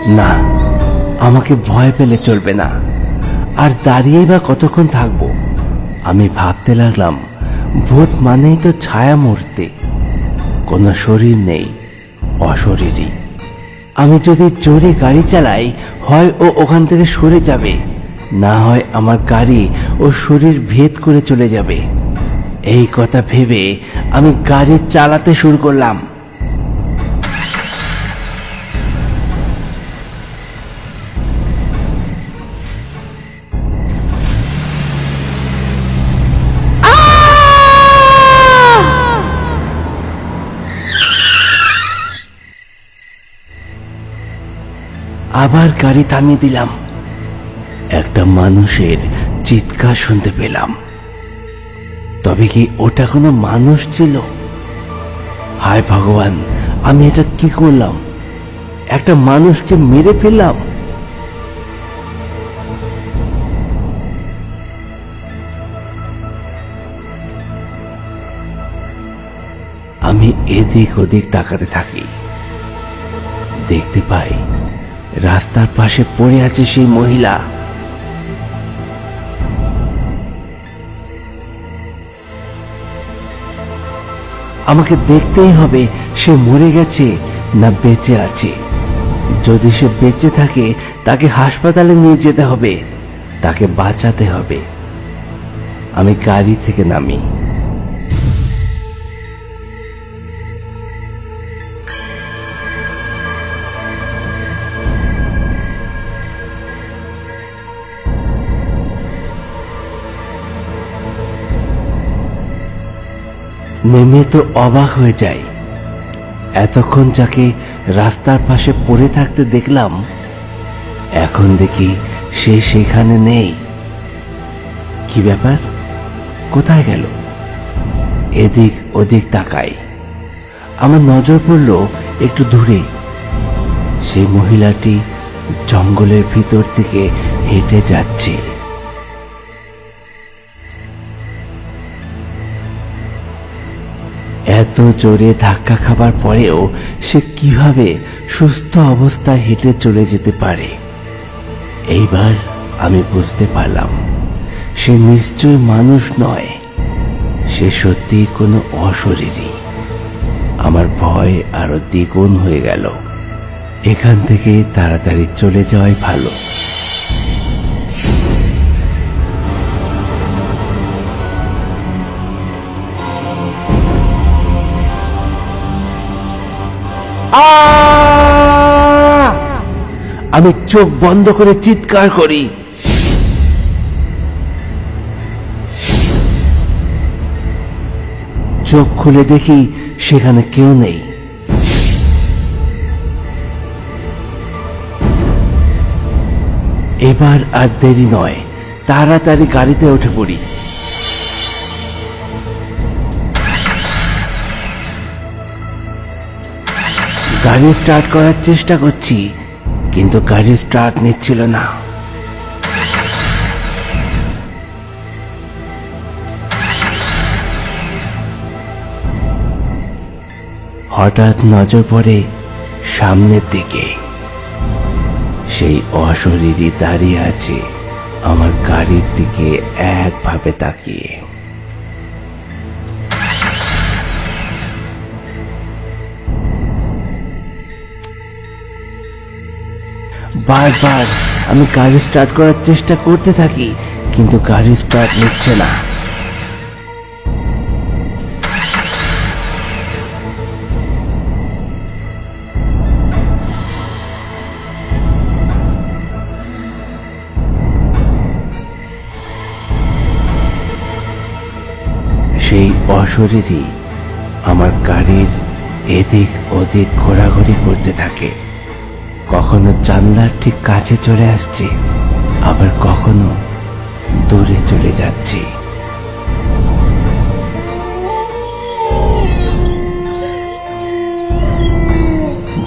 না, আমাকে ভয় পেলে চলবে না। আর দাঁড়িয়েই বা কতক্ষণ থাকবো? আমি ভাবতে লাগলাম, ভূত মানেই তো ছায়া মূর্তি, কোনো শরীর নেই, অশরীরী। আমি যদি জোরে গাড়ি চালাই, হয় ও ওখান থেকে সরে যাবে, না হয় আমার গাড়ি ও শরীর ভেদ করে চলে যাবে। এই কথা ভেবে আমি গাড়ি চালাতে শুরু করলাম। আবার গাড়ি থামিয়ে দিলাম। একটা মানুষের চিৎকার শুনতে পেলাম। তবে কি ওটা কোনো মানুষ ছিল? হায় ভগবান, আমি এটা কি করলাম? একটা মানুষকে মেরে ফেললাম। আমি এদিক ওদিক তাকাতে থাকি। দেখতে পাই রাস্তার পাশে পড়ে আছে সেই মহিলা। আমাকে দেখতেই হবে সে মরে গেছে না বেঁচে আছে। যদি সে বেঁচে থাকে, তাকে হাসপাতালে নিয়ে যেতে হবে, তাকে বাঁচাতে হবে। আমি গাড়ি থেকে নামি। নেমে তো অবাক হয়ে যাই। এতক্ষণ যাকে রাস্তার পাশে পড়ে থাকতে দেখলাম, এখন দেখি সে সেখানে নেই। কি ব্যাপার? কোথায় গেল? এদিক ওদিক তাকাই। আমার নজর পড়ল একটু দূরে। সেই মহিলাটি জঙ্গলের ভিতর থেকে হেঁটে যাচ্ছে। এত জোরে ধাক্কা খাবার পরেও সে কিভাবে সুস্থ অবস্থায় হেঁটে চলে যেতে পারে? এইবার আমি বুঝতে পারলাম, সে নিশ্চয় মানুষ নয়, সে সত্যি কোনো অশরীরী। আমার ভয় আরো দ্বিগুণ হয়ে গেল। এখান থেকে তাড়াতাড়ি চলে যাওয়াই ভালো। আমি চোখ বন্ধ করে চিৎকার করি। চোখ খুলে দেখি সেখানে কেউ নেই। এবার আর দেরি নয়, তাড়াতাড়ি গাড়িতে উঠে পড়ি। গাড়ি স্টার্ট করার চেষ্টা করছি, কিন্তু গাড়ি স্টার্ট নিচ্ছিল না। হঠাৎ নজর পড়ে সামনের দিকে। সেই অশরীরী দাঁড়িয়ে আছে আমার গাড়ির দিকে একভাবে তাকিয়ে। বারবার আমি গাড়ি স্টার্ট করার চেষ্টা করতে থাকি, কিন্তু গাড়ি স্টার্ট নিচ্ছে না। সেই অশরীরী আমার গাড়ির এদিক ওদিক ঘোরাঘুরি করতে থাকে। কখনো জানলার ঠিক কাছে চলে আসছে, আবার কখনো দূরে চলে যাচ্ছে।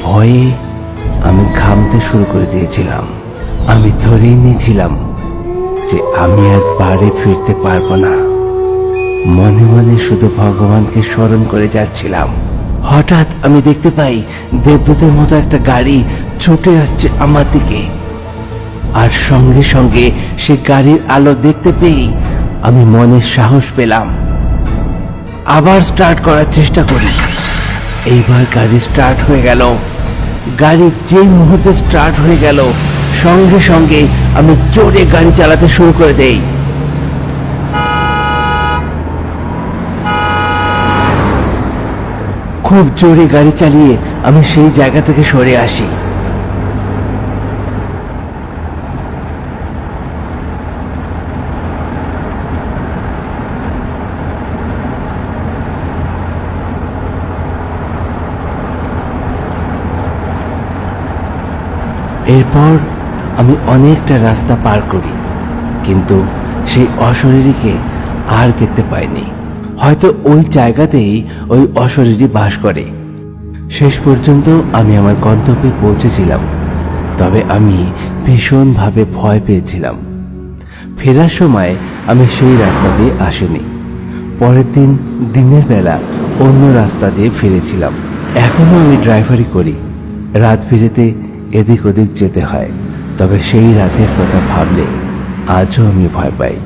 ভয়ে আমি ঘামতে শুরু করে দিয়েছিলাম। আমি ধরেই নিয়েছিলাম যে আমি আর বাড়ি ফিরতে পারবো না। মনে মনে শুধু ভগবানকে স্মরণ করে যাচ্ছিলাম। হঠাৎ আমি দেখতে পাই দেবদূতের মতো একটা গাড়ি ছুটে আসছে আমার দিকে। আর সঙ্গে সঙ্গে সে গাড়ির আলো দেখতে পেয়ে আমি মনে সাহস পেলাম। আবার স্টার্ট করার চেষ্টা করি। এইবার গাড়ি স্টার্ট হয়ে গেল। গাড়ি যেই মুহূর্তে স্টার্ট হয়ে গেল, সঙ্গে সঙ্গে আমি জোরে গাড়ি চালাতে শুরু করে দেই। খুব জোরে গাড়ি চালিয়ে আমি সেই জায়গা থেকে সরে আসি। এরপর আমি অনেকটা রাস্তা পার করি, কিন্তু সেই অশরীরীকে আর দেখতে পাইনি। হয়তো ওই জায়গাতেই ওই অশরীরী বাস করে। শেষ পর্যন্ত আমি আমার গন্তব্যে পৌঁছেছিলাম, তবে আমি ভীষণভাবে ভয় পেয়েছিলাম। ফেরার সময় আমি সেই রাস্তা দিয়ে আসিনি। পরের দিন দিনের বেলা অন্য রাস্তা দিয়ে ফিরেছিলাম। এখনো আমি ড্রাইভারি করি। রাত বিরেতে এদিক ওদিক যেতে হয়, তবে সেই রাতের কথা ভাবলে আজও আমি ভয় পাই।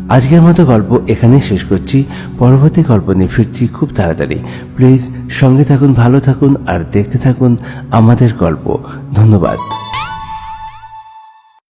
আজকের মতো গল্প এখানেই শেষ করছি। পরবর্তী গল্প নিয়ে ফিরছি খুব তাড়াতাড়ি। প্লিজ সঙ্গে থাকুন, ভালো থাকুন আর দেখতে থাকুন আমাদের গল্প। ধন্যবাদ।